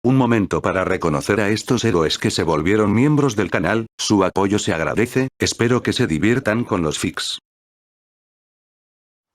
Un momento para reconocer a estos héroes que se volvieron miembros del canal, su apoyo se agradece, espero que se diviertan con los fics.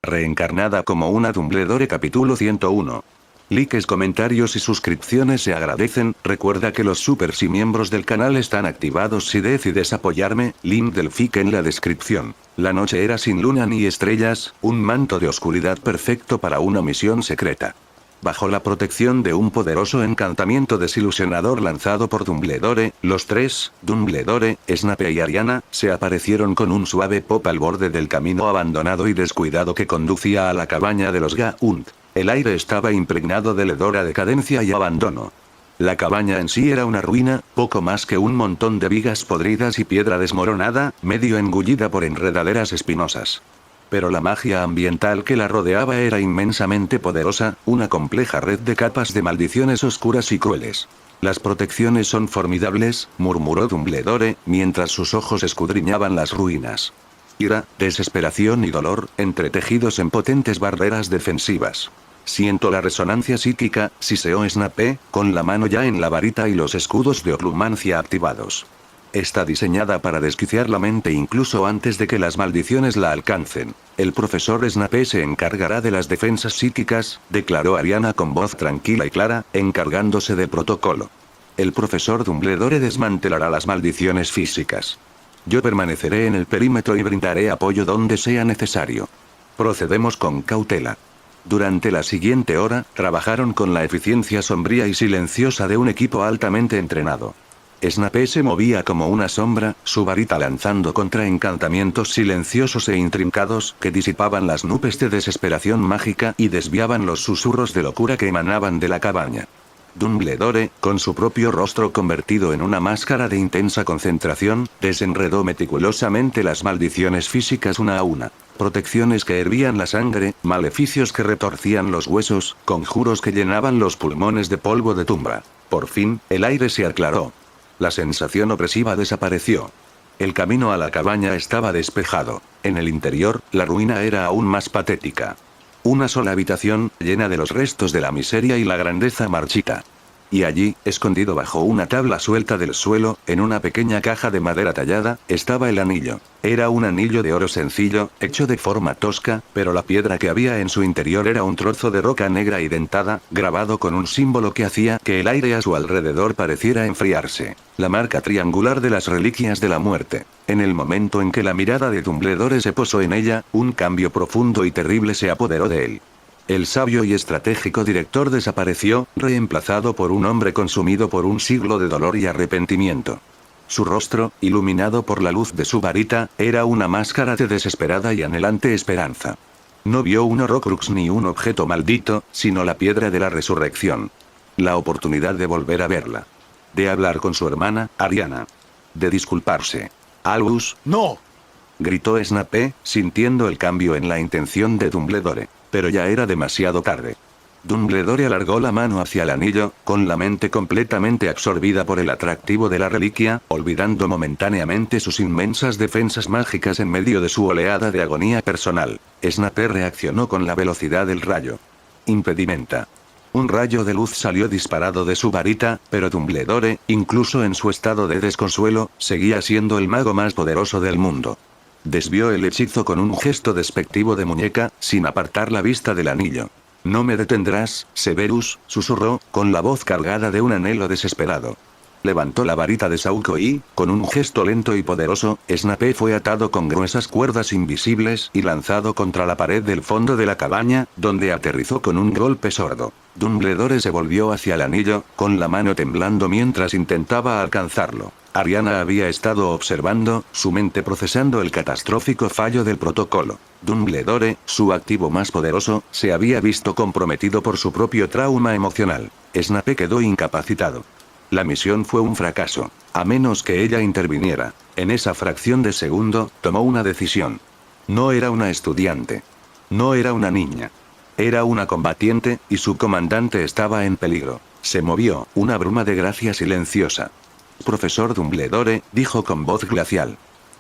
Reencarnada como una Dumbledore capítulo 101. Likes, comentarios y suscripciones se agradecen, recuerda que los supers y miembros del canal están activados si decides apoyarme, link del fic en la descripción. La noche era sin luna ni estrellas, un manto de oscuridad perfecto para una misión secreta. Bajo la protección de un poderoso encantamiento desilusionador lanzado por Dumbledore, los tres, Dumbledore, Snape y Ariana, se aparecieron con un suave pop al borde del camino abandonado y descuidado que conducía a la cabaña de los Gaunt. El aire estaba impregnado de hedor a decadencia y abandono. La cabaña en sí era una ruina, poco más que un montón de vigas podridas y piedra desmoronada, medio engullida por enredaderas espinosas. Pero la magia ambiental que la rodeaba era inmensamente poderosa, una compleja red de capas de maldiciones oscuras y crueles. Las protecciones son formidables, murmuró Dumbledore, mientras sus ojos escudriñaban las ruinas. Ira, desesperación y dolor, entretejidos en potentes barreras defensivas. Siento la resonancia psíquica, siseó Snape, con la mano ya en la varita y los escudos de oclumancia activados. Está diseñada para desquiciar la mente incluso antes de que las maldiciones la alcancen. El profesor Snape se encargará de las defensas psíquicas, declaró Ariana con voz tranquila y clara, encargándose del protocolo. El profesor Dumbledore desmantelará las maldiciones físicas. Yo permaneceré en el perímetro y brindaré apoyo donde sea necesario. Procedemos con cautela. Durante la siguiente hora, trabajaron con la eficiencia sombría y silenciosa de un equipo altamente entrenado. Snape se movía como una sombra, su varita lanzando contra encantamientos silenciosos e intrincados que disipaban las nubes de desesperación mágica y desviaban los susurros de locura que emanaban de la cabaña. Dumbledore, con su propio rostro convertido en una máscara de intensa concentración, desenredó meticulosamente las maldiciones físicas una a una. Protecciones que hervían la sangre, maleficios que retorcían los huesos, conjuros que llenaban los pulmones de polvo de tumba. Por fin, el aire se aclaró. La sensación opresiva desapareció. El camino a la cabaña estaba despejado. En el interior, la ruina era aún más patética. Una sola habitación, llena de los restos de la miseria y la grandeza marchita. Y allí, escondido bajo una tabla suelta del suelo, en una pequeña caja de madera tallada, estaba el anillo. Era un anillo de oro sencillo, hecho de forma tosca, pero la piedra que había en su interior era un trozo de roca negra y dentada, grabado con un símbolo que hacía que el aire a su alrededor pareciera enfriarse. La marca triangular de las reliquias de la muerte. En el momento en que la mirada de Dumbledore se posó en ella, un cambio profundo y terrible se apoderó de él. El sabio y estratégico director desapareció, reemplazado por un hombre consumido por un siglo de dolor y arrepentimiento. Su rostro, iluminado por la luz de su varita, era una máscara de desesperada y anhelante esperanza. No vio un Horrocrux ni un objeto maldito, sino la piedra de la resurrección. La oportunidad de volver a verla. De hablar con su hermana, Ariana. De disculparse. Albus, ¡no!, gritó Snape, sintiendo el cambio en la intención de Dumbledore. Pero ya era demasiado tarde. Dumbledore alargó la mano hacia el anillo, con la mente completamente absorbida por el atractivo de la reliquia, olvidando momentáneamente sus inmensas defensas mágicas en medio de su oleada de agonía personal. Snape reaccionó con la velocidad del rayo. Impedimenta. Un rayo de luz salió disparado de su varita, pero Dumbledore, incluso en su estado de desconsuelo, seguía siendo el mago más poderoso del mundo. Desvió el hechizo con un gesto despectivo de muñeca, sin apartar la vista del anillo. No me detendrás, Severus, susurró, con la voz cargada de un anhelo desesperado. Levantó la varita de Sauco y, con un gesto lento y poderoso, Snape fue atado con gruesas cuerdas invisibles y lanzado contra la pared del fondo de la cabaña, donde aterrizó con un golpe sordo. Dumbledore se volvió hacia el anillo, con la mano temblando mientras intentaba alcanzarlo. Ariana había estado observando, su mente procesando el catastrófico fallo del protocolo. Dumbledore, su activo más poderoso, se había visto comprometido por su propio trauma emocional. Snape quedó incapacitado. La misión fue un fracaso. A menos que ella interviniera. En esa fracción de segundo, tomó una decisión. No era una estudiante. No era una niña. Era una combatiente, y su comandante estaba en peligro. Se movió, una bruma de gracia silenciosa. Profesor Dumbledore, dijo con voz glacial.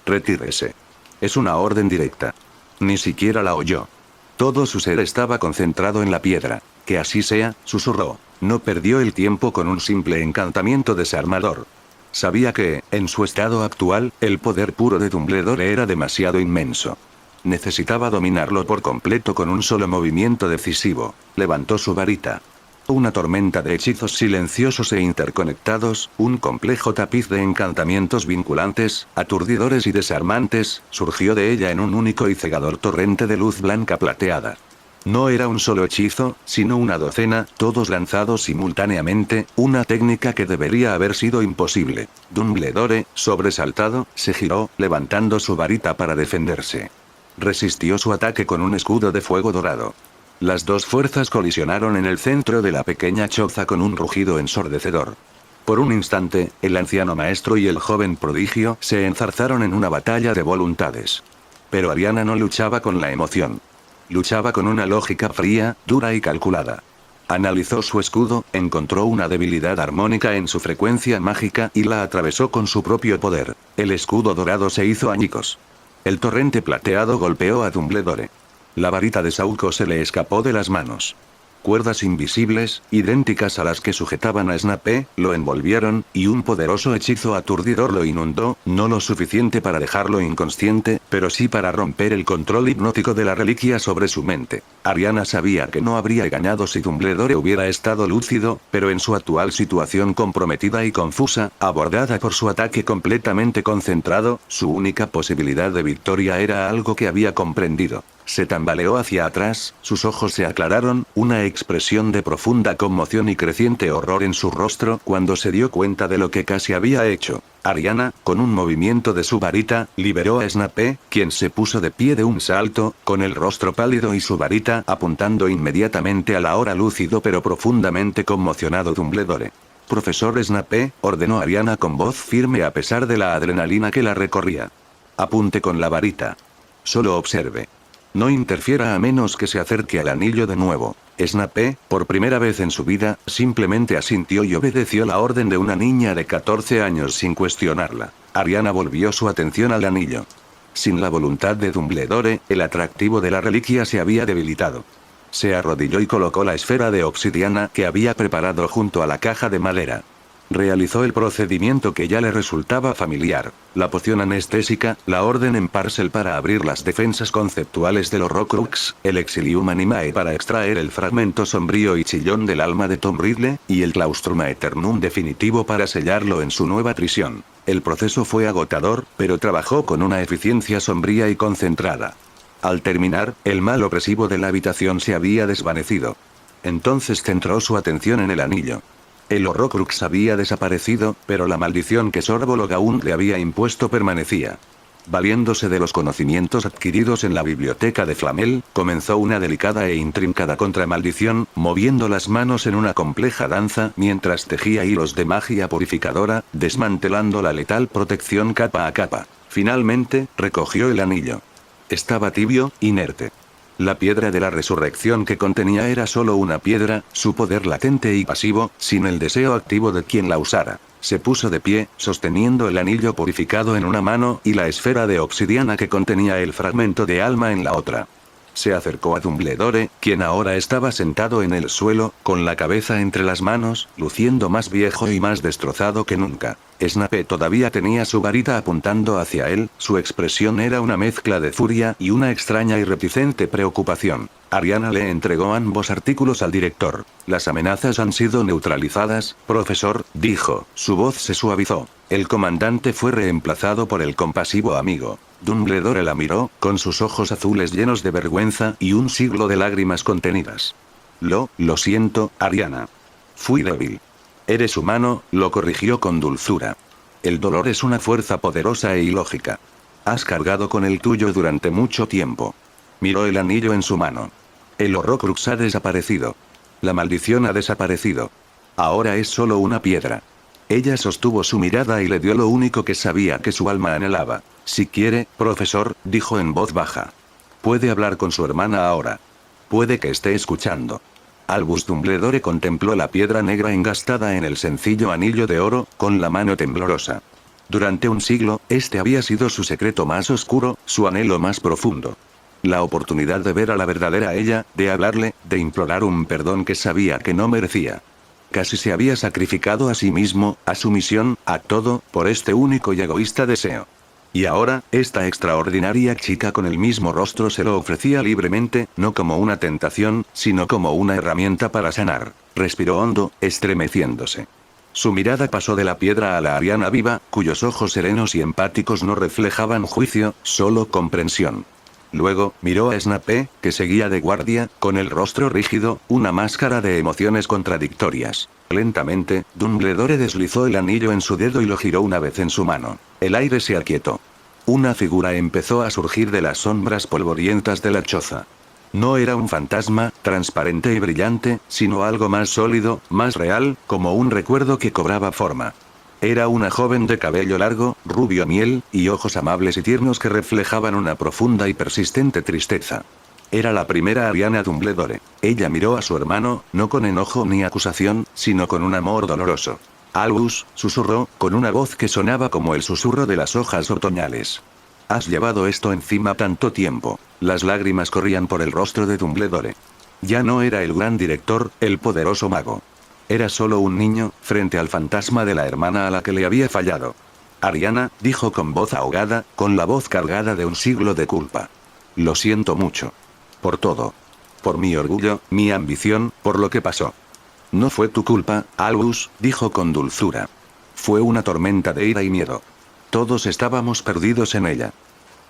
Retírese. Es una orden directa. Ni siquiera la oyó. Todo su ser estaba concentrado en la piedra. Que así sea, susurró. No perdió el tiempo con un simple encantamiento desarmador. Sabía que, en su estado actual, el poder puro de Dumbledore era demasiado inmenso. Necesitaba dominarlo por completo con un solo movimiento decisivo. Levantó su varita. Una tormenta de hechizos silenciosos e interconectados, un complejo tapiz de encantamientos vinculantes, aturdidores y desarmantes, surgió de ella en un único y cegador torrente de luz blanca plateada. No era un solo hechizo, sino una docena, todos lanzados simultáneamente, una técnica que debería haber sido imposible. Dumbledore, sobresaltado, se giró, levantando su varita para defenderse. Resistió su ataque con un escudo de fuego dorado. Las dos fuerzas colisionaron en el centro de la pequeña choza con un rugido ensordecedor. Por un instante, el anciano maestro y el joven prodigio se enzarzaron en una batalla de voluntades. Pero Ariana no luchaba con la emoción. Luchaba con una lógica fría, dura y calculada. Analizó su escudo, encontró una debilidad armónica en su frecuencia mágica y la atravesó con su propio poder. El escudo dorado se hizo añicos. El torrente plateado golpeó a Dumbledore. La varita de Sauco se le escapó de las manos. Cuerdas invisibles, idénticas a las que sujetaban a Snape, lo envolvieron, y un poderoso hechizo aturdidor lo inundó, no lo suficiente para dejarlo inconsciente, pero sí para romper el control hipnótico de la reliquia sobre su mente. Ariana sabía que no habría ganado si Dumbledore hubiera estado lúcido, pero en su actual situación comprometida y confusa, abordada por su ataque completamente concentrado, su única posibilidad de victoria era algo que había comprendido. Se tambaleó hacia atrás, sus ojos se aclararon, una expresión de profunda conmoción y creciente horror en su rostro cuando se dio cuenta de lo que casi había hecho. Ariana, con un movimiento de su varita, liberó a Snape, quien se puso de pie de un salto, con el rostro pálido y su varita apuntando inmediatamente al ahora lúcido pero profundamente conmocionado Dumbledore. «Profesor Snape», ordenó Ariana con voz firme a pesar de la adrenalina que la recorría. «Apunte con la varita. Solo observe. No interfiera a menos que se acerque al anillo de nuevo». Snape, por primera vez en su vida, simplemente asintió y obedeció la orden de una niña de 14 años sin cuestionarla. Ariana volvió su atención al anillo. Sin la voluntad de Dumbledore, el atractivo de la reliquia se había debilitado. Se arrodilló y colocó la esfera de obsidiana que había preparado junto a la caja de madera. Realizó el procedimiento que ya le resultaba familiar. La poción anestésica, la orden en parcel para abrir las defensas conceptuales del Horrocrux, el Exilium Animae para extraer el fragmento sombrío y chillón del alma de Tom Riddle, y el Claustrum Aeternum definitivo para sellarlo en su nueva prisión. El proceso fue agotador, pero trabajó con una eficiencia sombría y concentrada. Al terminar, el mal opresivo de la habitación se había desvanecido. Entonces centró su atención en el anillo. El Horrocrux había desaparecido, pero la maldición que Sorbolog aún le había impuesto permanecía. Valiéndose de los conocimientos adquiridos en la biblioteca de Flamel, comenzó una delicada e intrincada contramaldición, moviendo las manos en una compleja danza mientras tejía hilos de magia purificadora, desmantelando la letal protección capa a capa. Finalmente, recogió el anillo. Estaba tibio, inerte. La piedra de la resurrección que contenía era solo una piedra, su poder latente y pasivo, sin el deseo activo de quien la usara. Se puso de pie, sosteniendo el anillo purificado en una mano y la esfera de obsidiana que contenía el fragmento de alma en la otra. Se acercó a Dumbledore, quien ahora estaba sentado en el suelo, con la cabeza entre las manos, luciendo más viejo y más destrozado que nunca. Snape todavía tenía su varita apuntando hacia él, su expresión era una mezcla de furia y una extraña y reticente preocupación. Ariana le entregó ambos artículos al director. «Las amenazas han sido neutralizadas, profesor», dijo. Su voz se suavizó. El comandante fue reemplazado por el compasivo amigo. Dumbledore la miró, con sus ojos azules llenos de vergüenza y un siglo de lágrimas contenidas. Lo siento, Ariana. Fui débil. Eres humano, lo corrigió con dulzura. El dolor es una fuerza poderosa e ilógica. Has cargado con el tuyo durante mucho tiempo. Miró el anillo en su mano. El Horrocrux ha desaparecido. La maldición ha desaparecido. Ahora es solo una piedra. Ella sostuvo su mirada y le dio lo único que sabía que su alma anhelaba. Si quiere, profesor, dijo en voz baja. Puede hablar con su hermana ahora. Puede que esté escuchando. Albus Dumbledore contempló la piedra negra engastada en el sencillo anillo de oro, con la mano temblorosa. Durante un siglo, este había sido su secreto más oscuro, su anhelo más profundo. La oportunidad de ver a la verdadera ella, de hablarle, de implorar un perdón que sabía que no merecía. Casi se había sacrificado a sí mismo, a su misión, a todo, por este único y egoísta deseo. Y ahora, esta extraordinaria chica con el mismo rostro se lo ofrecía libremente, no como una tentación, sino como una herramienta para sanar. Respiró hondo, estremeciéndose. Su mirada pasó de la piedra a la Ariana viva, cuyos ojos serenos y empáticos no reflejaban juicio, solo comprensión. Luego, miró a Snape, que seguía de guardia, con el rostro rígido, una máscara de emociones contradictorias. Lentamente, Dumbledore deslizó el anillo en su dedo y lo giró una vez en su mano. El aire se aquietó. Una figura empezó a surgir de las sombras polvorientas de la choza. No era un fantasma, transparente y brillante, sino algo más sólido, más real, como un recuerdo que cobraba forma. Era una joven de cabello largo, rubio miel, y ojos amables y tiernos que reflejaban una profunda y persistente tristeza. Era la primera Ariana Dumbledore. Ella miró a su hermano, no con enojo ni acusación, sino con un amor doloroso. Albus, susurró, con una voz que sonaba como el susurro de las hojas otoñales. Has llevado esto encima tanto tiempo. Las lágrimas corrían por el rostro de Dumbledore. Ya no era el gran director, el poderoso mago. Era solo un niño, frente al fantasma de la hermana a la que le había fallado. Ariana, dijo con voz ahogada, con la voz cargada de un siglo de culpa. Lo siento mucho. Por todo. Por mi orgullo, mi ambición, por lo que pasó. No fue tu culpa, Albus, dijo con dulzura. Fue una tormenta de ira y miedo. Todos estábamos perdidos en ella.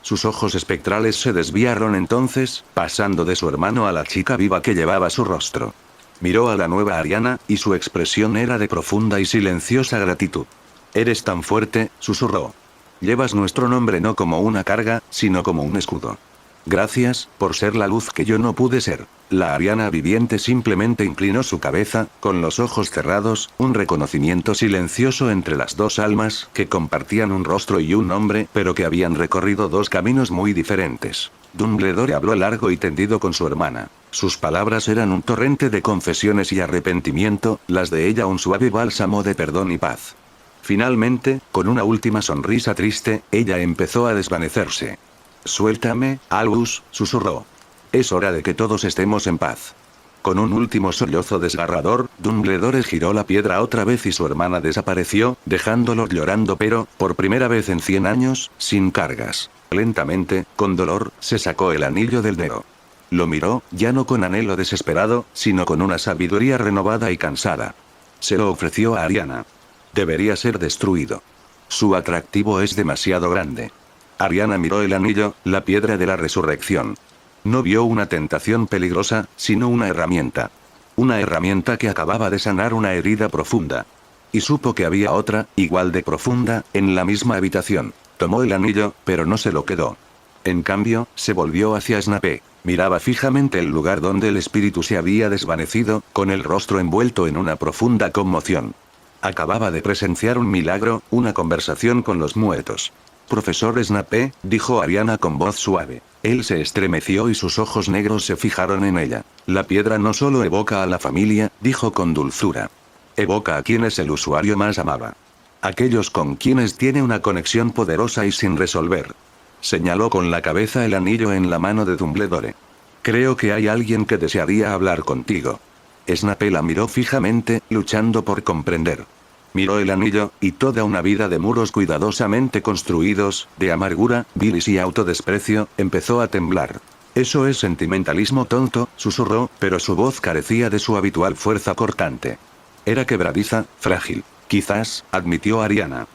Sus ojos espectrales se desviaron entonces, pasando de su hermano a la chica viva que llevaba su rostro. Miró a la nueva Ariana, y su expresión era de profunda y silenciosa gratitud. Eres tan fuerte, susurró. Llevas nuestro nombre no como una carga, sino como un escudo. Gracias, por ser la luz que yo no pude ser. La Ariana viviente simplemente inclinó su cabeza, con los ojos cerrados, un reconocimiento silencioso entre las dos almas, que compartían un rostro y un nombre, pero que habían recorrido dos caminos muy diferentes. Dumbledore habló largo y tendido con su hermana. Sus palabras eran un torrente de confesiones y arrepentimiento, las de ella un suave bálsamo de perdón y paz. Finalmente, con una última sonrisa triste, ella empezó a desvanecerse. Suéltame, Albus, susurró. Es hora de que todos estemos en paz. Con un último sollozo desgarrador, Dumbledore giró la piedra otra vez y su hermana desapareció, dejándolo llorando pero, por primera vez en 100 años, sin cargas. Lentamente, con dolor, se sacó el anillo del dedo. Lo miró, ya no con anhelo desesperado, sino con una sabiduría renovada y cansada. Se lo ofreció a Ariana. Debería ser destruido. Su atractivo es demasiado grande. Ariana miró el anillo, la piedra de la resurrección. No vio una tentación peligrosa, sino una herramienta. Una herramienta que acababa de sanar una herida profunda. Y supo que había otra, igual de profunda, en la misma habitación. Tomó el anillo, pero no se lo quedó. En cambio, se volvió hacia Snape. Miraba fijamente el lugar donde el espíritu se había desvanecido, con el rostro envuelto en una profunda conmoción. Acababa de presenciar un milagro, una conversación con los muertos. Profesor Snape, dijo Ariana con voz suave. Él se estremeció y sus ojos negros se fijaron en ella. La piedra no solo evoca a la familia, dijo con dulzura. Evoca a quienes el usuario más amaba. Aquellos con quienes tiene una conexión poderosa y sin resolver. Señaló con la cabeza el anillo en la mano de Dumbledore. Creo que hay alguien que desearía hablar contigo. Snape la miró fijamente, luchando por comprender. Miró el anillo, y toda una vida de muros cuidadosamente construidos, de amargura, bilis y autodesprecio, empezó a temblar. Eso es sentimentalismo tonto, susurró, pero su voz carecía de su habitual fuerza cortante. Era quebradiza, frágil. Quizás, admitió Ariana.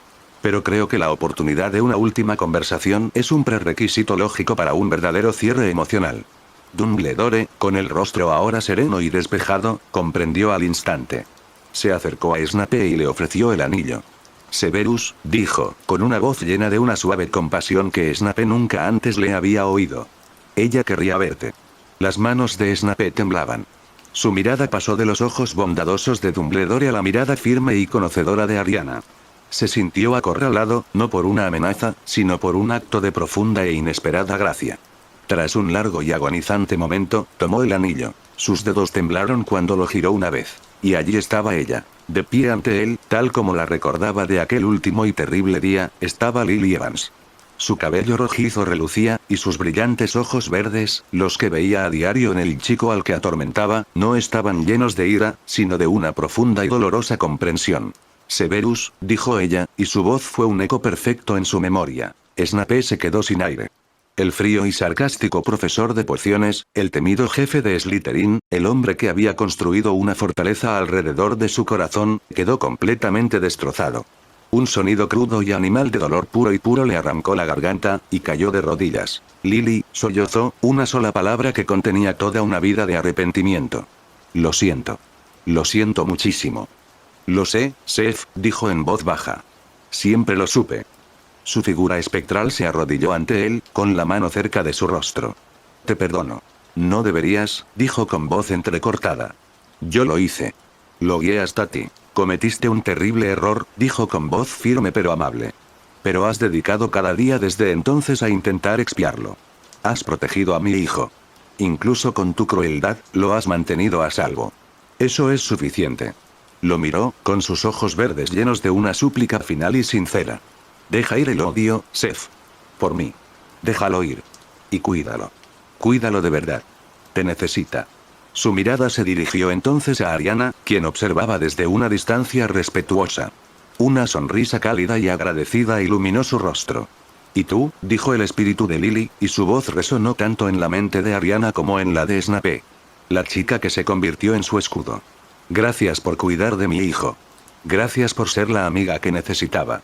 Pero creo que la oportunidad de una última conversación es un prerequisito lógico para un verdadero cierre emocional. Dumbledore, con el rostro ahora sereno y despejado, comprendió al instante. Se acercó a Snape y le ofreció el anillo. Severus, dijo, con una voz llena de una suave compasión que Snape nunca antes le había oído. Ella querría verte. Las manos de Snape temblaban. Su mirada pasó de los ojos bondadosos de Dumbledore a la mirada firme y conocedora de Ariana. Se sintió acorralado, no por una amenaza, sino por un acto de profunda e inesperada gracia. Tras un largo y agonizante momento, tomó el anillo. Sus dedos temblaron cuando lo giró una vez. Y allí estaba ella. De pie ante él, tal como la recordaba de aquel último y terrible día, estaba Lily Evans. Su cabello rojizo relucía, y sus brillantes ojos verdes, los que veía a diario en el chico al que atormentaba, no estaban llenos de ira, sino de una profunda y dolorosa comprensión. Severus, dijo ella, y su voz fue un eco perfecto en su memoria. Snape se quedó sin aire. El frío y sarcástico profesor de pociones, el temido jefe de Slytherin, el hombre que había construido una fortaleza alrededor de su corazón, quedó completamente destrozado. Un sonido crudo y animal de dolor puro y puro le arrancó la garganta, y cayó de rodillas. Lily, sollozó, una sola palabra que contenía toda una vida de arrepentimiento. Lo siento. Lo siento muchísimo. Lo sé, Seth, dijo en voz baja. Siempre lo supe. Su figura espectral se arrodilló ante él, con la mano cerca de su rostro. Te perdono. No deberías, dijo con voz entrecortada. Yo lo hice. Lo guié hasta ti. Cometiste un terrible error, dijo con voz firme pero amable. Pero has dedicado cada día desde entonces a intentar expiarlo. Has protegido a mi hijo. Incluso con tu crueldad, lo has mantenido a salvo. Eso es suficiente. Lo miró, con sus ojos verdes llenos de una súplica final y sincera. Deja ir el odio, Seth. Por mí. Déjalo ir. Y cuídalo. Cuídalo de verdad. Te necesita. Su mirada se dirigió entonces a Ariana, quien observaba desde una distancia respetuosa. Una sonrisa cálida y agradecida iluminó su rostro. ¿Y tú?, dijo el espíritu de Lily, y su voz resonó tanto en la mente de Ariana como en la de Snape. La chica que se convirtió en su escudo. Gracias por cuidar de mi hijo. Gracias por ser la amiga que necesitaba.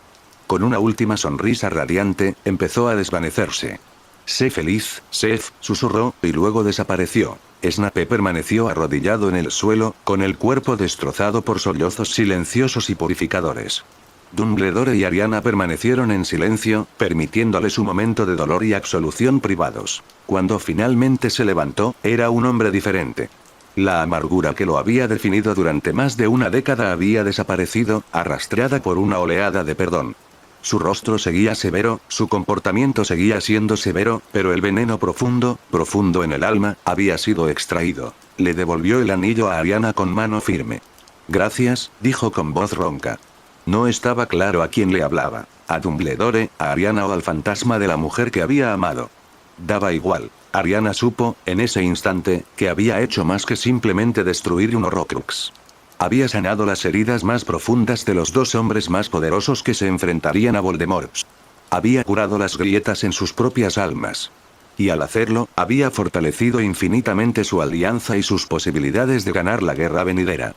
Con una última sonrisa radiante, empezó a desvanecerse. Sé feliz, Seth, susurró, y luego desapareció. Snape permaneció arrodillado en el suelo, con el cuerpo destrozado por sollozos silenciosos y purificadores. Dumbledore y Ariana permanecieron en silencio, permitiéndole su momento de dolor y absolución privados. Cuando finalmente se levantó, era un hombre diferente. La amargura que lo había definido durante más de una década había desaparecido, arrastrada por una oleada de perdón. Su rostro seguía severo, su comportamiento seguía siendo severo, pero el veneno profundo, profundo en el alma, había sido extraído. Le devolvió el anillo a Ariana con mano firme. Gracias, dijo con voz ronca. No estaba claro a quién le hablaba, a Dumbledore, a Ariana o al fantasma de la mujer que había amado. Daba igual. Ariana supo, en ese instante, que había hecho más que simplemente destruir un Horrocrux. Había sanado las heridas más profundas de los dos hombres más poderosos que se enfrentarían a Voldemort. Había curado las grietas en sus propias almas. Y al hacerlo, había fortalecido infinitamente su alianza y sus posibilidades de ganar la guerra venidera.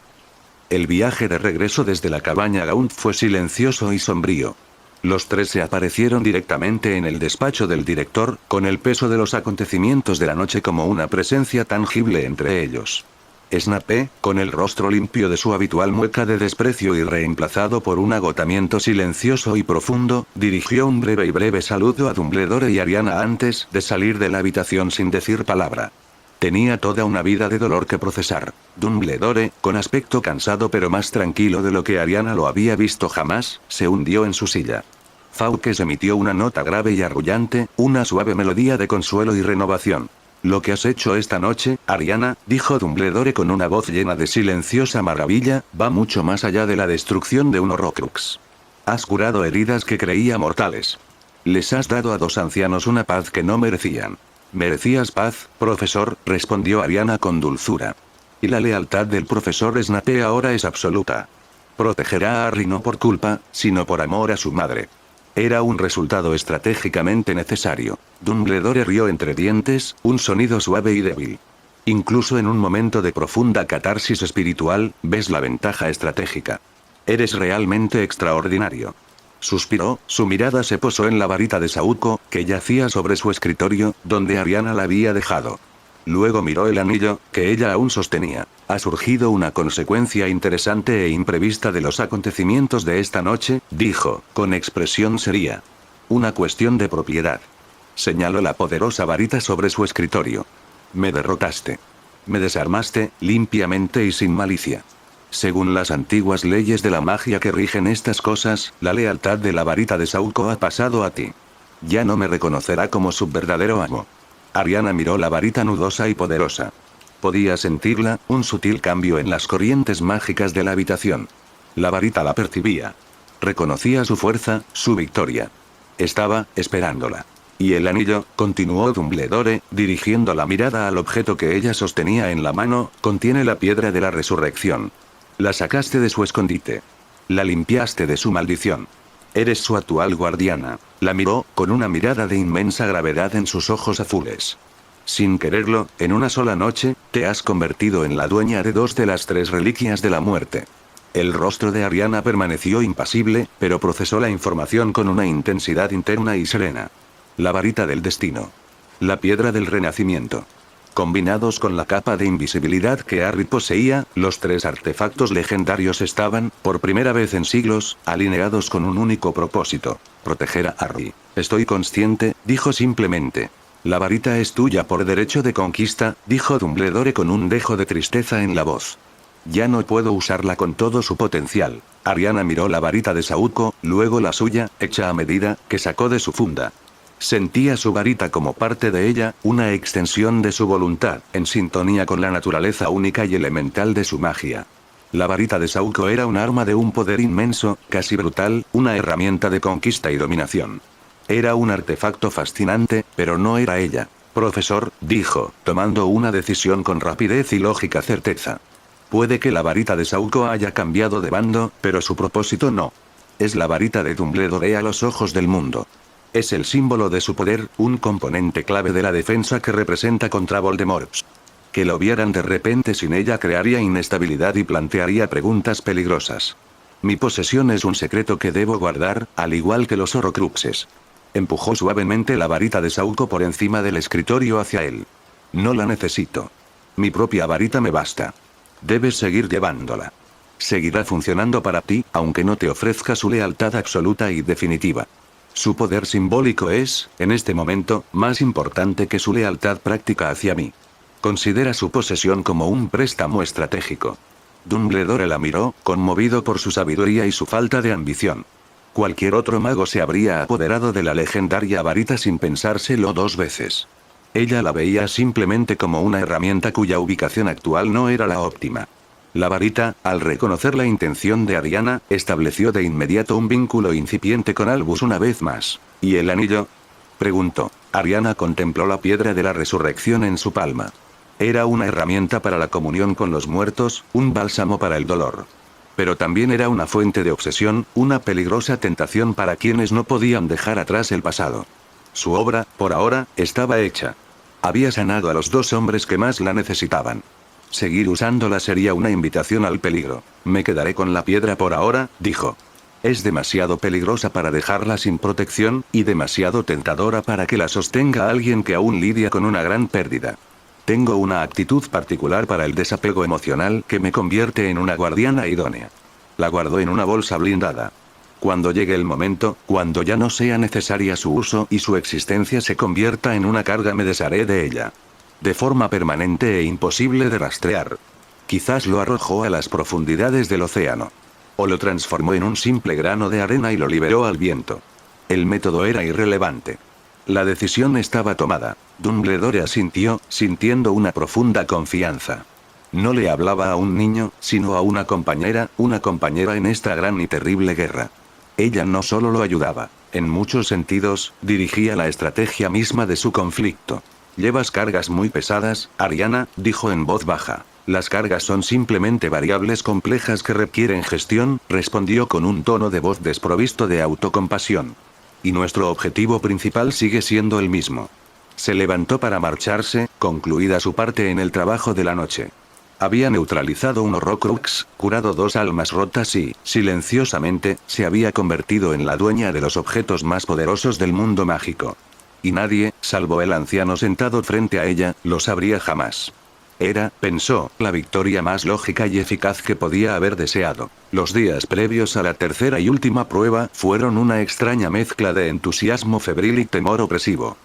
El viaje de regreso desde la cabaña Gaunt fue silencioso y sombrío. Los tres se aparecieron directamente en el despacho del director, con el peso de los acontecimientos de la noche como una presencia tangible entre ellos. Snape, con el rostro limpio de su habitual mueca de desprecio y reemplazado por un agotamiento silencioso y profundo, dirigió un breve saludo a Dumbledore y Ariana antes de salir de la habitación sin decir palabra. Tenía toda una vida de dolor que procesar. Dumbledore, con aspecto cansado pero más tranquilo de lo que Ariana lo había visto jamás, se hundió en su silla. Fawkes emitió una nota grave y arrullante, una suave melodía de consuelo y renovación. Lo que has hecho esta noche, Ariana, dijo Dumbledore con una voz llena de silenciosa maravilla, va mucho más allá de la destrucción de un Horrocrux. Has curado heridas que creía mortales. Les has dado a dos ancianos una paz que no merecían. ¿Merecías paz, profesor?, respondió Ariana con dulzura. Y la lealtad del profesor Snape ahora es absoluta. Protegerá a Harry no por culpa, sino por amor a su madre. Era un resultado estratégicamente necesario. Dumbledore rió entre dientes, un sonido suave y débil. Incluso en un momento de profunda catarsis espiritual, ves la ventaja estratégica. Eres realmente extraordinario. Suspiró, su mirada se posó en la varita de Saúco, que yacía sobre su escritorio, donde Ariana la había dejado. Luego miró el anillo, que ella aún sostenía. Ha surgido una consecuencia interesante e imprevista de los acontecimientos de esta noche, dijo, con expresión seria. Una cuestión de propiedad. Señaló la poderosa varita sobre su escritorio. Me derrotaste. Me desarmaste, limpiamente y sin malicia. Según las antiguas leyes de la magia que rigen estas cosas, la lealtad de la varita de Saúco ha pasado a ti. Ya no me reconocerá como su verdadero amo. Ariana miró la varita nudosa y poderosa. Podía sentirla, un sutil cambio en las corrientes mágicas de la habitación. La varita la percibía. Reconocía su fuerza, su victoria. Estaba esperándola. ¿Y el anillo?, continuó Dumbledore, dirigiendo la mirada al objeto que ella sostenía en la mano, contiene la piedra de la resurrección. La sacaste de su escondite. La limpiaste de su maldición. Eres su actual guardiana. La miró, con una mirada de inmensa gravedad en sus ojos azules. Sin quererlo, en una sola noche, te has convertido en la dueña de 2 de las 3 reliquias de la muerte. El rostro de Ariana permaneció impasible, pero procesó la información con una intensidad interna y serena. La varita del destino. La piedra del renacimiento. Combinados con la capa de invisibilidad que Harry poseía, los 3 artefactos legendarios estaban, por primera vez en siglos, alineados con un único propósito: proteger a Harry. Estoy consciente, dijo simplemente. La varita es tuya por derecho de conquista, dijo Dumbledore con un dejo de tristeza en la voz. Ya no puedo usarla con todo su potencial. Ariana miró la varita de Saúco, luego la suya, hecha a medida, que sacó de su funda. Sentía su varita como parte de ella, una extensión de su voluntad, en sintonía con la naturaleza única y elemental de su magia. La varita de Saúco era un arma de un poder inmenso, casi brutal, una herramienta de conquista y dominación. Era un artefacto fascinante, pero no era ella. Profesor, dijo, tomando una decisión con rapidez y lógica certeza. Puede que la varita de Saúco haya cambiado de bando, pero su propósito no. Es la varita de Dumbledore a los ojos del mundo. Es el símbolo de su poder, un componente clave de la defensa que representa contra Voldemort. Que lo vieran de repente sin ella crearía inestabilidad y plantearía preguntas peligrosas. Mi posesión es un secreto que debo guardar, al igual que los Horrocruxes. Empujó suavemente la varita de Saúco por encima del escritorio hacia él. No la necesito. Mi propia varita me basta. Debes seguir llevándola. Seguirá funcionando para ti, aunque no te ofrezca su lealtad absoluta y definitiva. Su poder simbólico es, en este momento, más importante que su lealtad práctica hacia mí. Considera su posesión como un préstamo estratégico. Dumbledore la miró, conmovido por su sabiduría y su falta de ambición. Cualquier otro mago se habría apoderado de la legendaria varita sin pensárselo 2 veces. Ella la veía simplemente como una herramienta cuya ubicación actual no era la óptima. La varita, al reconocer la intención de Ariana, estableció de inmediato un vínculo incipiente con Albus una vez más. ¿Y el anillo?, preguntó. Ariana contempló la piedra de la resurrección en su palma. Era una herramienta para la comunión con los muertos, un bálsamo para el dolor. Pero también era una fuente de obsesión, una peligrosa tentación para quienes no podían dejar atrás el pasado. Su obra, por ahora, estaba hecha. Había sanado a los 2 hombres que más la necesitaban. Seguir usándola sería una invitación al peligro. Me quedaré con la piedra por ahora, dijo. Es demasiado peligrosa para dejarla sin protección, y demasiado tentadora para que la sostenga alguien que aún lidia con una gran pérdida. Tengo una actitud particular para el desapego emocional que me convierte en una guardiana idónea. La guardo en una bolsa blindada. Cuando llegue el momento, cuando ya no sea necesaria su uso y su existencia se convierta en una carga, me desharé de ella. De forma permanente e imposible de rastrear. Quizás lo arrojó a las profundidades del océano. O lo transformó en un simple grano de arena y lo liberó al viento. El método era irrelevante. La decisión estaba tomada. Dumbledore asintió, sintiendo una profunda confianza. No le hablaba a un niño, sino a una compañera en esta gran y terrible guerra. Ella no solo lo ayudaba, en muchos sentidos, dirigía la estrategia misma de su conflicto. Llevas cargas muy pesadas, Ariana, dijo en voz baja. Las cargas son simplemente variables complejas que requieren gestión, respondió con un tono de voz desprovisto de autocompasión. Y nuestro objetivo principal sigue siendo el mismo. Se levantó para marcharse, concluida su parte en el trabajo de la noche. Había neutralizado un Horrocrux, curado 2 almas rotas y, silenciosamente, se había convertido en la dueña de los objetos más poderosos del mundo mágico. Y nadie, salvo el anciano sentado frente a ella, lo sabría jamás. Era, pensó, la victoria más lógica y eficaz que podía haber deseado. Los días previos a la tercera y última prueba fueron una extraña mezcla de entusiasmo febril y temor opresivo.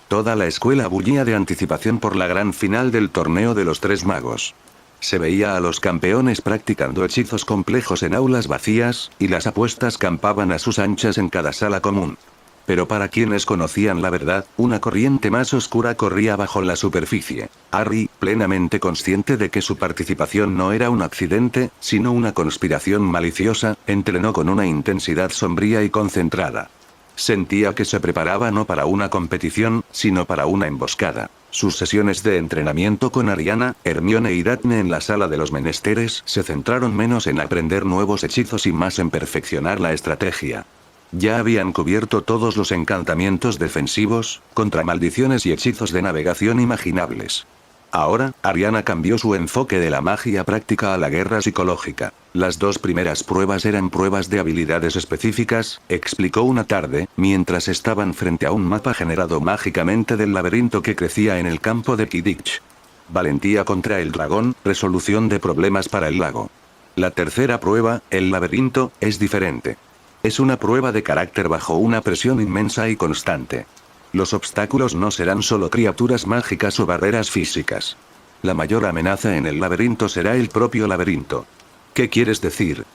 Toda la escuela bullía de anticipación por la gran final del torneo de los 3 magos. Se veía a los campeones practicando hechizos complejos en aulas vacías, y las apuestas campaban a sus anchas en cada sala común. Pero para quienes conocían la verdad, una corriente más oscura corría bajo la superficie. Harry, plenamente consciente de que su participación no era un accidente, sino una conspiración maliciosa, entrenó con una intensidad sombría y concentrada. Sentía que se preparaba no para una competición, sino para una emboscada. Sus sesiones de entrenamiento con Ariana, Hermione y Daphne en la sala de los menesteres se centraron menos en aprender nuevos hechizos y más en perfeccionar la estrategia. Ya habían cubierto todos los encantamientos defensivos, contra maldiciones y hechizos de navegación imaginables. Ahora, Ariana cambió su enfoque de la magia práctica a la guerra psicológica. Las dos primeras pruebas eran pruebas de habilidades específicas, explicó una tarde, mientras estaban frente a un mapa generado mágicamente del laberinto que crecía en el campo de Quidditch. Valentía contra el dragón, resolución de problemas para el lago. La tercera prueba, el laberinto, es diferente. Es una prueba de carácter bajo una presión inmensa y constante. Los obstáculos no serán solo criaturas mágicas o barreras físicas. La mayor amenaza en el laberinto será el propio laberinto. ¿Qué quieres decir?,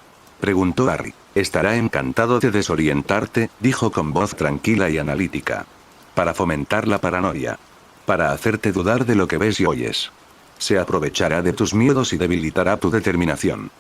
preguntó Harry. Estará encantado de desorientarte, dijo con voz tranquila y analítica. Para fomentar la paranoia. Para hacerte dudar de lo que ves y oyes. Se aprovechará de tus miedos y debilitará tu determinación.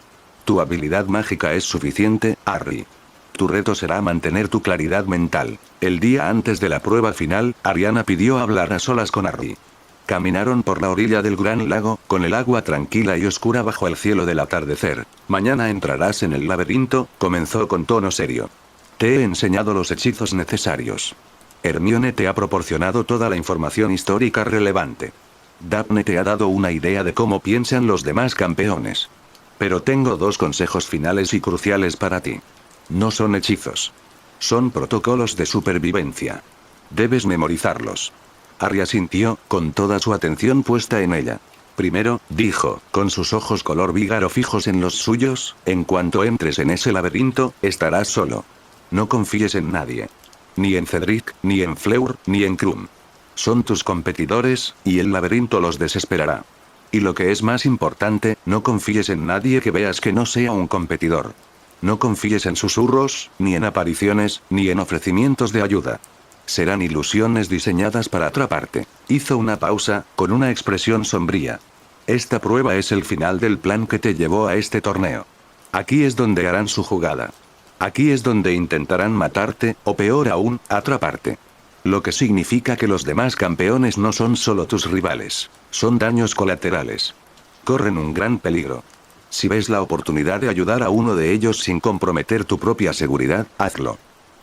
Tu habilidad mágica es suficiente, Harry. Tu reto será mantener tu claridad mental. El día antes de la prueba final, Ariana pidió hablar a solas con Harry. Caminaron por la orilla del gran lago, con el agua tranquila y oscura bajo el cielo del atardecer. Mañana entrarás en el laberinto, comenzó con tono serio. Te he enseñado los hechizos necesarios. Hermione te ha proporcionado toda la información histórica relevante. Daphne te ha dado una idea de cómo piensan los demás campeones. Pero tengo dos consejos finales y cruciales para ti. No son hechizos. Son protocolos de supervivencia. Debes memorizarlos. Harry asintió, con toda su atención puesta en ella. Primero, dijo, con sus ojos color vígaro fijos en los suyos, en cuanto entres en ese laberinto, estarás solo. No confíes en nadie. Ni en Cedric, ni en Fleur, ni en Krum. Son tus competidores, y el laberinto los desesperará. Y lo que es más importante, no confíes en nadie que veas que no sea un competidor. No confíes en susurros, ni en apariciones, ni en ofrecimientos de ayuda. Serán ilusiones diseñadas para atraparte. Hizo una pausa, con una expresión sombría. Esta prueba es el final del plan que te llevó a este torneo. Aquí es donde harán su jugada. Aquí es donde intentarán matarte, o peor aún, atraparte. Lo que significa que los demás campeones no son solo tus rivales. Son daños colaterales. Corren un gran peligro. Si ves la oportunidad de ayudar a uno de ellos sin comprometer tu propia seguridad, hazlo.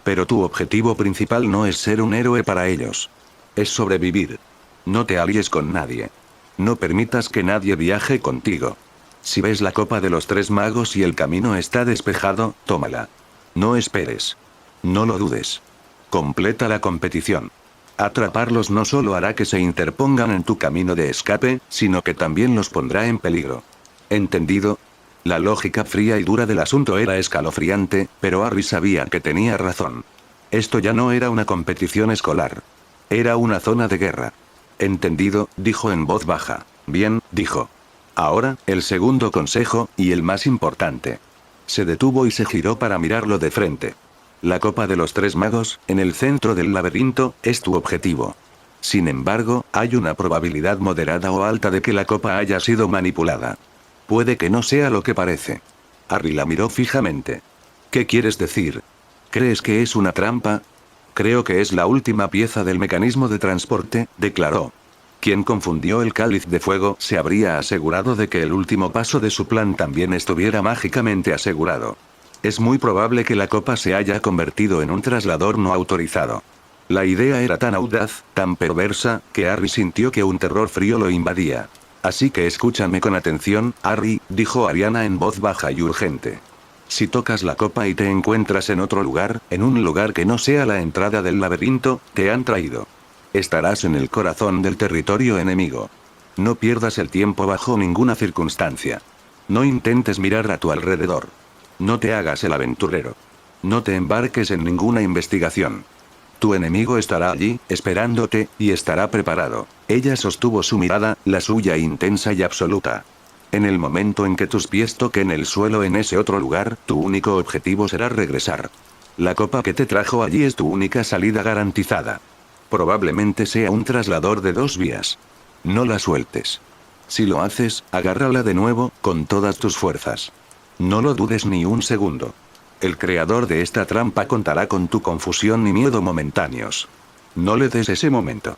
Pero tu objetivo principal no es ser un héroe para ellos. Es sobrevivir. No te alíes con nadie. No permitas que nadie viaje contigo. Si ves la copa de los tres magos y el camino está despejado, tómala. No esperes. No lo dudes. Completa la competición. Atraparlos no solo hará que se interpongan en tu camino de escape, sino que también los pondrá en peligro. ¿Entendido? La lógica fría y dura del asunto era escalofriante, pero Harry sabía que tenía razón. Esto ya no era una competición escolar. Era una zona de guerra. Entendido, dijo en voz baja. Bien, dijo. Ahora, el segundo consejo, y el más importante. Se detuvo y se giró para mirarlo de frente. La copa de los tres magos, en el centro del laberinto, es tu objetivo. Sin embargo, hay una probabilidad moderada o alta de que la copa haya sido manipulada. Puede que no sea lo que parece. Harry la miró fijamente. ¿Qué quieres decir? ¿Crees que es una trampa? Creo que es la última pieza del mecanismo de transporte, declaró. Quien confundió el cáliz de fuego se habría asegurado de que el último paso de su plan también estuviera mágicamente asegurado. Es muy probable que la copa se haya convertido en un traslador no autorizado. La idea era tan audaz, tan perversa, que Harry sintió que un terror frío lo invadía. Así que escúchame con atención, Harry, dijo Ariana en voz baja y urgente. Si tocas la copa y te encuentras en otro lugar, en un lugar que no sea la entrada del laberinto, te han traído. Estarás en el corazón del territorio enemigo. No pierdas el tiempo bajo ninguna circunstancia. No intentes mirar a tu alrededor. No te hagas el aventurero. No te embarques en ninguna investigación. Tu enemigo estará allí, esperándote, y estará preparado. Ella sostuvo su mirada, la suya intensa y absoluta. En el momento en que tus pies toquen el suelo en ese otro lugar, tu único objetivo será regresar. La copa que te trajo allí es tu única salida garantizada. Probablemente sea un traslador de 2 vías. No la sueltes. Si lo haces, agárrala de nuevo, con todas tus fuerzas. No lo dudes ni un segundo. El creador de esta trampa contará con tu confusión y miedo momentáneos. No le des ese momento.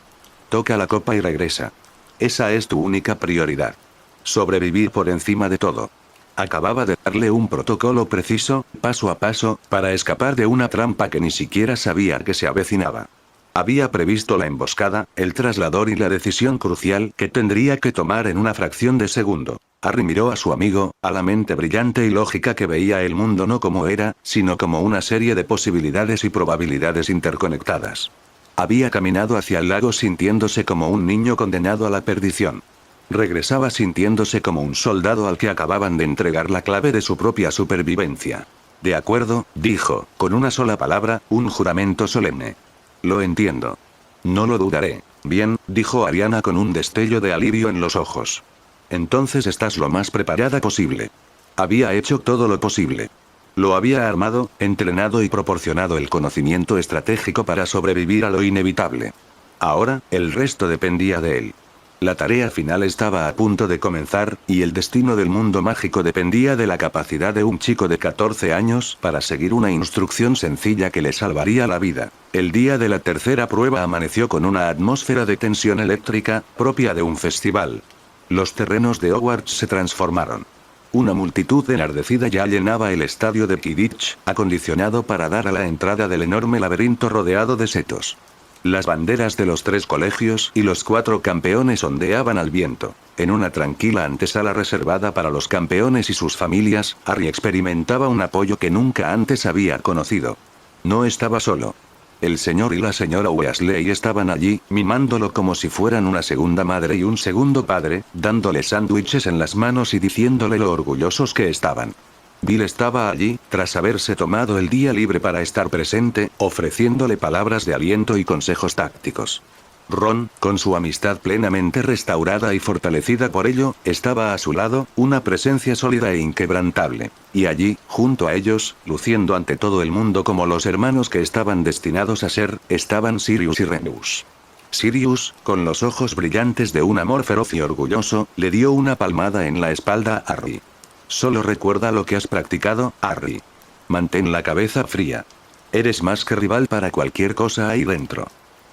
Toca la copa y regresa. Esa es tu única prioridad. Sobrevivir por encima de todo. Acababa de darle un protocolo preciso, paso a paso, para escapar de una trampa que ni siquiera sabía que se avecinaba. Había previsto la emboscada, el traslador y la decisión crucial que tendría que tomar en una fracción de segundo. Harry miró a su amigo, a la mente brillante y lógica que veía el mundo no como era, sino como una serie de posibilidades y probabilidades interconectadas. Había caminado hacia el lago sintiéndose como un niño condenado a la perdición. Regresaba sintiéndose como un soldado al que acababan de entregar la clave de su propia supervivencia. De acuerdo, dijo, con una sola palabra, un juramento solemne. Lo entiendo. No lo dudaré. Bien, dijo Ariana con un destello de alivio en los ojos. Entonces estás lo más preparada posible. Había hecho todo lo posible. Lo había armado, entrenado y proporcionado el conocimiento estratégico para sobrevivir a lo inevitable. Ahora, el resto dependía de él. La tarea final estaba a punto de comenzar, y el destino del mundo mágico dependía de la capacidad de un chico de 14 años para seguir una instrucción sencilla que le salvaría la vida. El día de la tercera prueba amaneció con una atmósfera de tensión eléctrica, propia de un festival. Los terrenos de Hogwarts se transformaron. Una multitud enardecida ya llenaba el estadio de Quidditch, acondicionado para dar a la entrada del enorme laberinto rodeado de setos. Las banderas de los 3 colegios y los 4 campeones ondeaban al viento. En una tranquila antesala reservada para los campeones y sus familias, Harry experimentaba un apoyo que nunca antes había conocido. No estaba solo. El señor y la señora Weasley estaban allí, mimándolo como si fueran una segunda madre y un segundo padre, dándole sándwiches en las manos y diciéndole lo orgullosos que estaban. Bill estaba allí, tras haberse tomado el día libre para estar presente, ofreciéndole palabras de aliento y consejos tácticos. Ron, con su amistad plenamente restaurada y fortalecida por ello, estaba a su lado, una presencia sólida e inquebrantable. Y allí, junto a ellos, luciendo ante todo el mundo como los hermanos que estaban destinados a ser, estaban Sirius y Remus. Sirius, con los ojos brillantes de un amor feroz y orgulloso, le dio una palmada en la espalda a Harry. Solo recuerda lo que has practicado, Harry. Mantén la cabeza fría. Eres más que rival para cualquier cosa ahí dentro.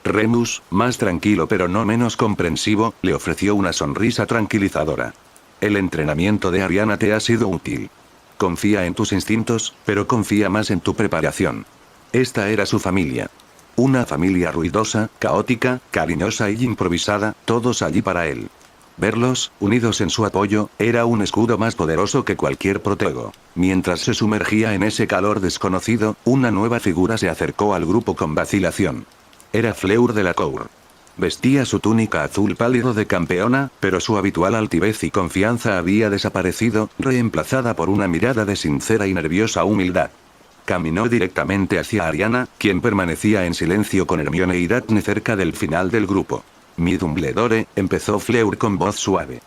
Remus, más tranquilo pero no menos comprensivo, le ofreció una sonrisa tranquilizadora. El entrenamiento de Ariana te ha sido útil. Confía en tus instintos, pero confía más en tu preparación. Esta era su familia. Una familia ruidosa, caótica, cariñosa y improvisada, todos allí para él. Verlos, unidos en su apoyo, era un escudo más poderoso que cualquier protego. Mientras se sumergía en ese calor desconocido, una nueva figura se acercó al grupo con vacilación. Era Fleur Delacour. Vestía su túnica azul pálido de campeona, pero su habitual altivez y confianza había desaparecido, reemplazada por una mirada de sincera y nerviosa humildad. Caminó directamente hacia Ariana, quien permanecía en silencio con Hermione y Daphne cerca del final del grupo. Mi Dumbledore, empezó Fleur con voz suave.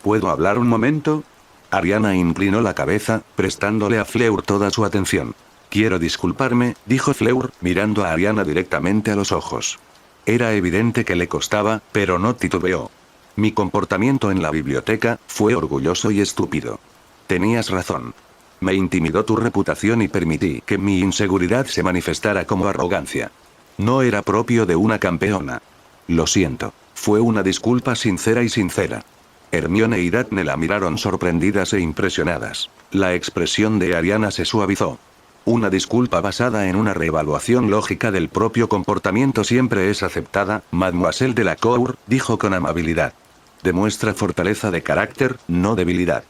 ¿Puedo hablar un momento? Ariana inclinó la cabeza, prestándole a Fleur toda su atención. Quiero disculparme, dijo Fleur, mirando a Ariana directamente a los ojos. Era evidente que le costaba, pero no titubeó. Mi comportamiento en la biblioteca fue orgulloso y estúpido. Tenías razón. Me intimidó tu reputación y permití que mi inseguridad se manifestara como arrogancia. No era propio de una campeona. Lo siento. Fue una disculpa sincera y sincera. Hermione y Daphne la miraron sorprendidas e impresionadas. La expresión de Ariana se suavizó. Una disculpa basada en una reevaluación lógica del propio comportamiento siempre es aceptada, Mademoiselle Delacour, dijo con amabilidad. Demuestra fortaleza de carácter, no debilidad.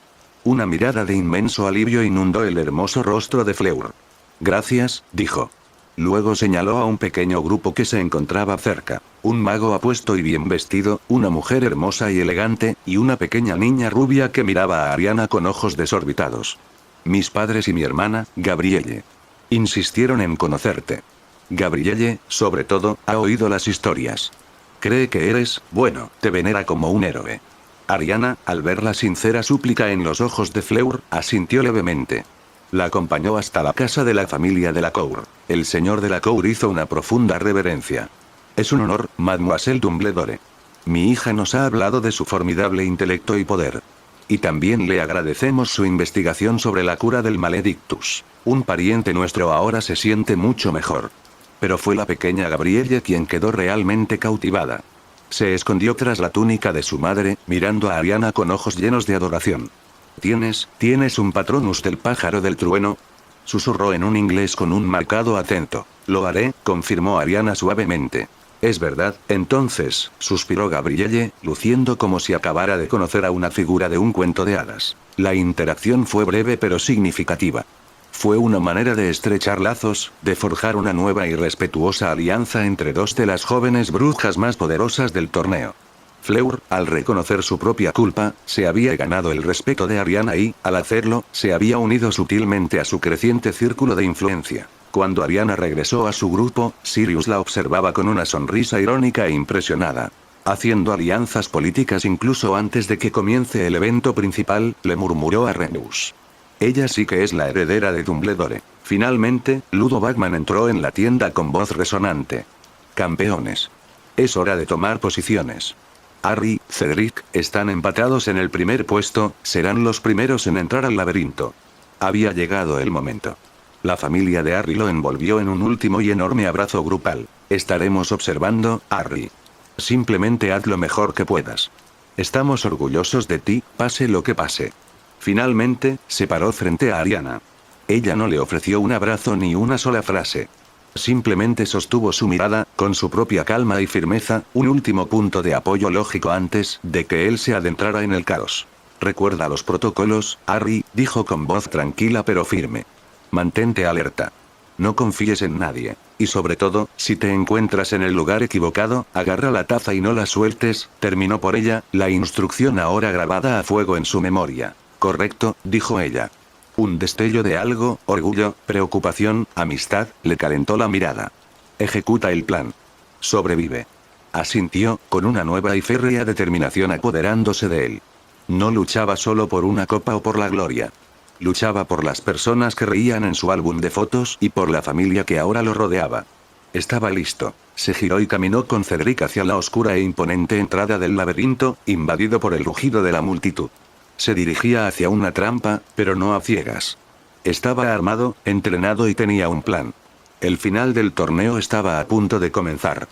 Una mirada de inmenso alivio inundó el hermoso rostro de Fleur. Gracias, dijo. Luego señaló a un pequeño grupo que se encontraba cerca. Un mago apuesto y bien vestido, una mujer hermosa y elegante, y una pequeña niña rubia que miraba a Ariana con ojos desorbitados. Mis padres y mi hermana, Gabrielle. Insistieron en conocerte. Gabrielle, sobre todo, ha oído las historias. Cree que eres, bueno, te venera como un héroe. Ariana, al ver la sincera súplica en los ojos de Fleur, asintió levemente. La acompañó hasta la casa de la familia Delacour. El señor Delacour hizo una profunda reverencia. Es un honor, Mademoiselle Dumbledore. Mi hija nos ha hablado de su formidable intelecto y poder. Y también le agradecemos su investigación sobre la cura del Maledictus. Un pariente nuestro ahora se siente mucho mejor. Pero fue la pequeña Gabrielle quien quedó realmente cautivada. Se escondió tras la túnica de su madre, mirando a Ariana con ojos llenos de adoración. ¿Tienes un Patronus del pájaro del trueno? Susurró en un inglés con un marcado acento. Lo haré, confirmó Ariana suavemente. Es verdad, entonces, suspiró Gabrielle, luciendo como si acabara de conocer a una figura de un cuento de hadas. La interacción fue breve pero significativa. Fue una manera de estrechar lazos, de forjar una nueva y respetuosa alianza entre dos de las jóvenes brujas más poderosas del torneo. Fleur, al reconocer su propia culpa, se había ganado el respeto de Ariana y, al hacerlo, se había unido sutilmente a su creciente círculo de influencia. Cuando Ariana regresó a su grupo, Sirius la observaba con una sonrisa irónica e impresionada. Haciendo alianzas políticas incluso antes de que comience el evento principal, le murmuró a Remus. Ella sí que es la heredera de Dumbledore. Finalmente, Ludo Bagman entró en la tienda con voz resonante. Campeones. Es hora de tomar posiciones. Harry, Cedric, están empatados en el primer puesto, serán los primeros en entrar al laberinto. Había llegado el momento. La familia de Harry lo envolvió en un último y enorme abrazo grupal. Estaremos observando, Harry. Simplemente haz lo mejor que puedas. Estamos orgullosos de ti, pase lo que pase. Finalmente, se paró frente a Ariana. Ella no le ofreció un abrazo ni una sola frase. Simplemente sostuvo su mirada, con su propia calma y firmeza, un último punto de apoyo lógico antes de que él se adentrara en el caos. Recuerda los protocolos, Harry, dijo con voz tranquila pero firme. Mantente alerta. No confíes en nadie. Y sobre todo, si te encuentras en el lugar equivocado, agarra la taza y no la sueltes, terminó por ella, la instrucción ahora grabada a fuego en su memoria. Correcto, dijo ella. Un destello de algo, orgullo, preocupación, amistad, le calentó la mirada. Ejecuta el plan. Sobrevive. Asintió, con una nueva y férrea determinación apoderándose de él. No luchaba solo por una copa o por la gloria. Luchaba por las personas que reían en su álbum de fotos y por la familia que ahora lo rodeaba. Estaba listo. Se giró y caminó con Cedric hacia la oscura e imponente entrada del laberinto, invadido por el rugido de la multitud. Se dirigía hacia una trampa, pero no a ciegas. Estaba armado, entrenado y tenía un plan. El final del torneo estaba a punto de comenzar.